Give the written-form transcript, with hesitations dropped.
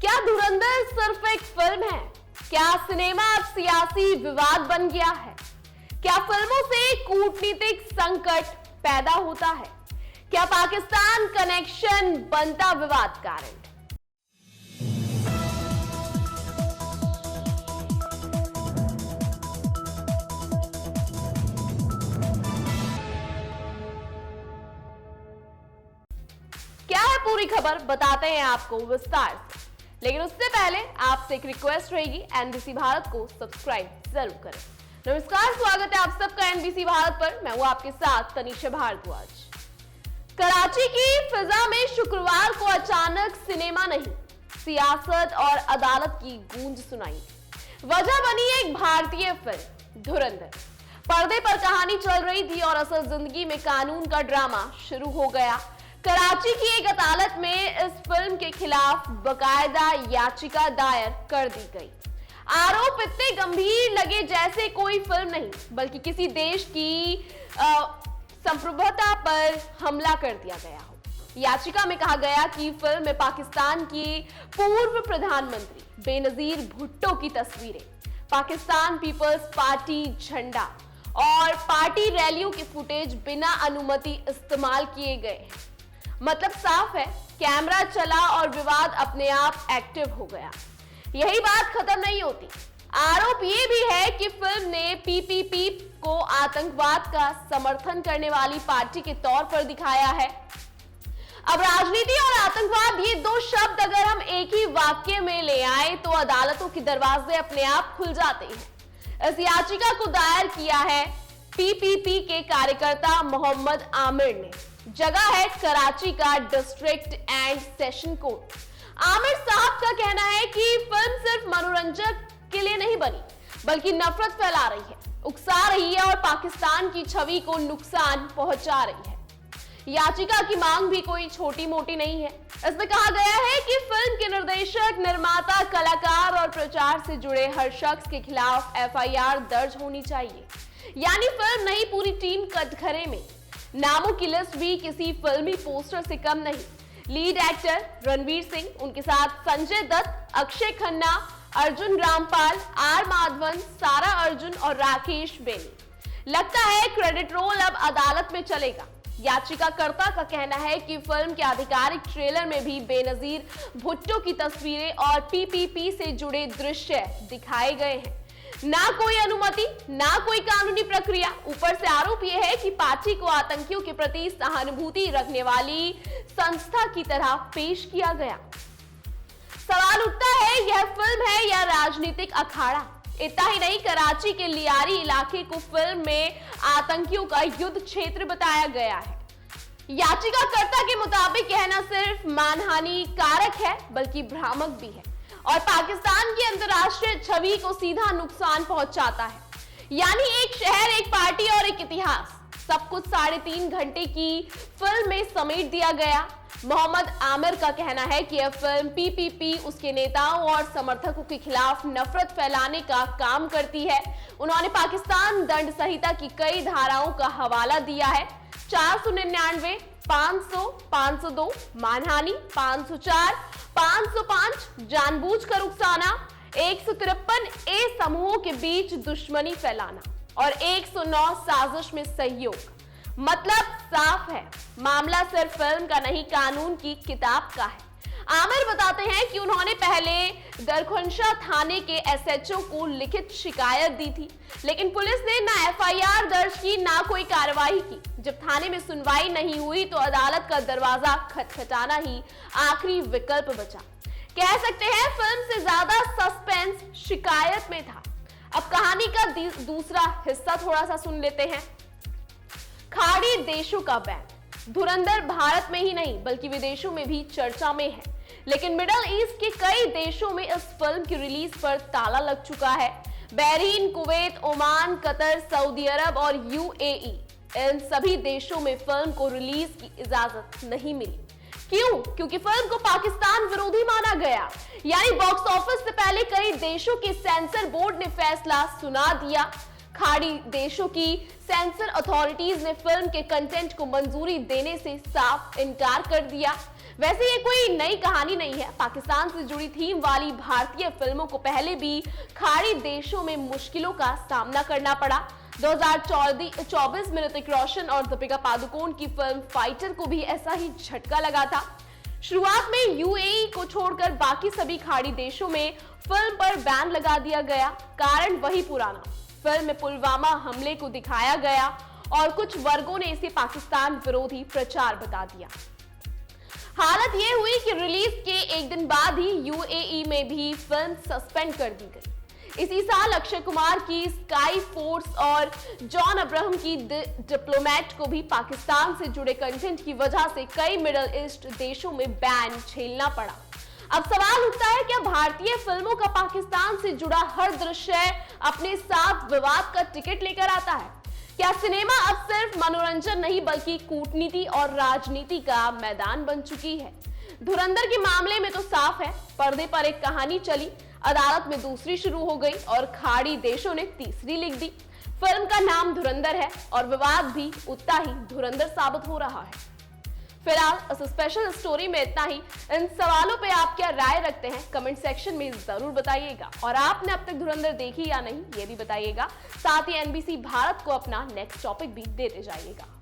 क्या धुरंधर सिर्फ एक फिल्म है? क्या सिनेमा अब सियासी विवाद बन गया है? क्या फिल्मों से कूटनीतिक संकट पैदा होता है? क्या पाकिस्तान कनेक्शन बनता विवाद कारण? क्या है पूरी खबर, बताते हैं आपको विस्तार से। लेकिन उससे पहले आपसे एक रिक्वेस्ट रहेगी, एनबीसी भारत को सब्सक्राइब जरूर करें। नमस्कार, स्वागत है आप सबका एनबीसी भारत पर। मैं हूं आपके साथ तनीषा भारद्वाज। कराची की फिजा में शुक्रवार को अचानक सिनेमा नहीं, सियासत और अदालत की गूंज सुनाई। वजह बनी एक भारतीय फिल्म धुरंधर। पर्दे पर कहानी चल रही थी और असल जिंदगी में कानून का ड्रामा शुरू हो गया। कराची की एक अदालत में इस फिल्म के खिलाफ बकायदा याचिका दायर कर दी गई। आरोप इतने गंभीर लगे जैसे कोई फिल्म नहीं बल्कि किसी देश की संप्रभुता पर हमला कर दिया गया हो। याचिका में कहा गया कि फिल्म में पाकिस्तान की पूर्व प्रधानमंत्री बेनजीर भुट्टो की तस्वीरें, पाकिस्तान पीपल्स पार्टी झंडा और पार्टी रैलियों के फुटेज बिना अनुमति इस्तेमाल किए गए हैं। मतलब साफ है, कैमरा चला और विवाद अपने आप एक्टिव हो गया। यही बात खत्म नहीं होती। आरोप यह भी है कि फिल्म ने पीपीपी को आतंकवाद का समर्थन करने वाली पार्टी के तौर पर दिखाया है। अब राजनीति और आतंकवाद, ये दो शब्द अगर हम एक ही वाक्य में ले आए तो अदालतों के दरवाजे अपने आप खुल जाते हैं। इस याचिका को दायर किया है पीपीपी के कार्यकर्ता मोहम्मद आमिर ने। जगह है कराची का district and session court. Aamir साहब का कहना है कि फिल्म सिर्फ मनोरंजक के लिए नहीं बनी बल्कि नफरत फैला रही है, उकसा रही है और पाकिस्तान की छवि को नुकसान पहुंचा रही है। याचिका की मांग भी कोई छोटी मोटी नहीं है। इसमें कहा गया है कि फिल्म के निर्देशक, निर्माता, कलाकार और प्रचार से जुड़े हर शख्स के खिलाफ एफआईआर दर्ज होनी चाहिए। यानी फिल्म नहीं, पूरी टीम कटघरे में। नामों की लिस्ट भी किसी फिल्मी पोस्टर से कम नहीं। लीड एक्टर रणवीर सिंह, उनके साथ संजय दत्त, अक्षय खन्ना, अर्जुन रामपाल, आर माधवन, सारा अर्जुन और राकेश बेनी। लगता है क्रेडिट रोल अब अदालत में चलेगा। याचिकाकर्ता का कहना है कि फिल्म के आधिकारिक ट्रेलर में भी बेनजीर भुट्टो की तस्वीरें और पीपीपी से जुड़े दृश्य दिखाए गए हैं। ना कोई अनुमति, ना कोई कानूनी प्रक्रिया। ऊपर से आरोप यह है कि पार्टी को आतंकियों के प्रति सहानुभूति रखने वाली संस्था की तरह पेश किया गया। सवाल उठता है, यह फिल्म है या राजनीतिक अखाड़ा? इतना ही नहीं, कराची के लियारी इलाके को फिल्म में आतंकियों का युद्ध क्षेत्र बताया गया है। याचिकाकर्ता के मुताबिक यह न सिर्फ मानहानि कारक है बल्कि भ्रामक भी है और पाकिस्तान की अंतर्राष्ट्रीय छवि को सीधा नुकसान पहुंचाता है। यानी एक शहर, एक पार्टी और एक इतिहास, सब कुछ 3.5 घंटे की फिल्म में समेट दिया गया। मोहम्मद आमिर का कहना है कि यह फिल्म पीपीपी उसके नेताओं और समर्थकों के खिलाफ नफरत फैलाने का काम करती है। उन्होंने पाकिस्तान दंड संहिता की कई धाराओं का हवाला दिया है। 499, 500, 502, मानहानि, 504, 505, जानबूझकर उकसाना, 153 ए समूहों के बीच दुश्मनी फैलाना और 109 साजिश में सहयोग। मतलब साफ है, मामला सिर्फ फिल्म का नहीं, कानून की किताब का है। आमिर बताते हैं कि उन्होंने पहले दरखुंशा थाने के एसएचओ को लिखित शिकायत दी थी, लेकिन पुलिस ने ना एफआईआर दर्ज की, ना कोई कार्रवाई की। जब थाने में सुनवाई नहीं हुई तो अदालत का दरवाजा खटखटाना ही आखिरी विकल्प बचा। कह सकते हैं फिल्म से ज्यादा सस्पेंस शिकायत में था। अब कहानी का दूसरा हिस्सा थोड़ा सा सुन लेते हैं। खाड़ी देशों का बैन। धुरंधर भारत में ही नहीं बल्कि विदेशों में भी चर्चा में है, लेकिन मिडिल ईस्ट के कई देशों में इस फिल्म की रिलीज पर ताला लग चुका है। Bahrain, Kuwait, Oman, Qatar, Saudi Arab और यूएई, इन सभी देशों में फिल्म को रिलीज की इजाजत नहीं मिली। क्यों? क्योंकि फिल्म को पाकिस्तान विरोधी माना गया। यानी बॉक्स ऑफिस से पहले कई देशों के सेंसर बोर्ड ने फैसला सुना दिया। खाड़ी देशों की सेंसर अथॉरिटीज ने फिल्म के कंटेंट को मंजूरी देने से साफ इनकार कर दिया। वैसे ये कोई नई कहानी नहीं है। पाकिस्तान से जुड़ी थीम वाली भारतीय फिल्मों को पहले भी खाड़ी देशों में मुश्किलों का सामना करना पड़ा। 2024 में ऋतिक रोशन और दीपिका पादुकोण की फिल्म फाइटर को भी ऐसा ही झटका लगा था। शुरुआत में यूएई को छोड़कर बाकी सभी खाड़ी देशों में फिल्म पर बैन लगा दिया गया। कारण वही पुराना, फिल्म में पुलवामा हमले को दिखाया गया और कुछ वर्गों ने इसे पाकिस्तान विरोधी प्रचार बता दिया। हालत यह हुई कि रिलीज के एक दिन बाद ही यूएई में भी फिल्म सस्पेंड कर दी गई। इसी साल अक्षय कुमार की स्काई फोर्स और जॉन अब्राहम की डिप्लोमेट को भी पाकिस्तान से जुड़े कंटेंट की वजह से कई मिडिल ईस्ट देशों में बैन झेलना पड़ा। अब सवाल उठता है, क्या भारतीय फिल्मों का पाकिस्तान से जुड़ा हर दृश्य अपने साथ विवाद का टिकट लेकर आता है? क्या सिनेमा अब सिर्फ मनोरंजन नहीं बल्कि कूटनीति और राजनीति का मैदान बन चुकी है? धुरंधर के मामले में तो साफ है, पर्दे पर एक कहानी चली, अदालत में दूसरी शुरू हो गई और खाड़ी देशों ने तीसरी लिख दी। फिल्म का नाम धुरंधर है और विवाद भी उतना ही धुरंधर साबित हो रहा है। फिलहाल इस स्पेशल स्टोरी में इतना ही। इन सवालों पे आप क्या राय रखते हैं कमेंट सेक्शन में जरूर बताइएगा और आपने अब तक धुरंधर देखी या नहीं ये भी बताइएगा। साथ ही एनबीसी भारत को अपना नेक्स्ट टॉपिक भी देते जाइएगा।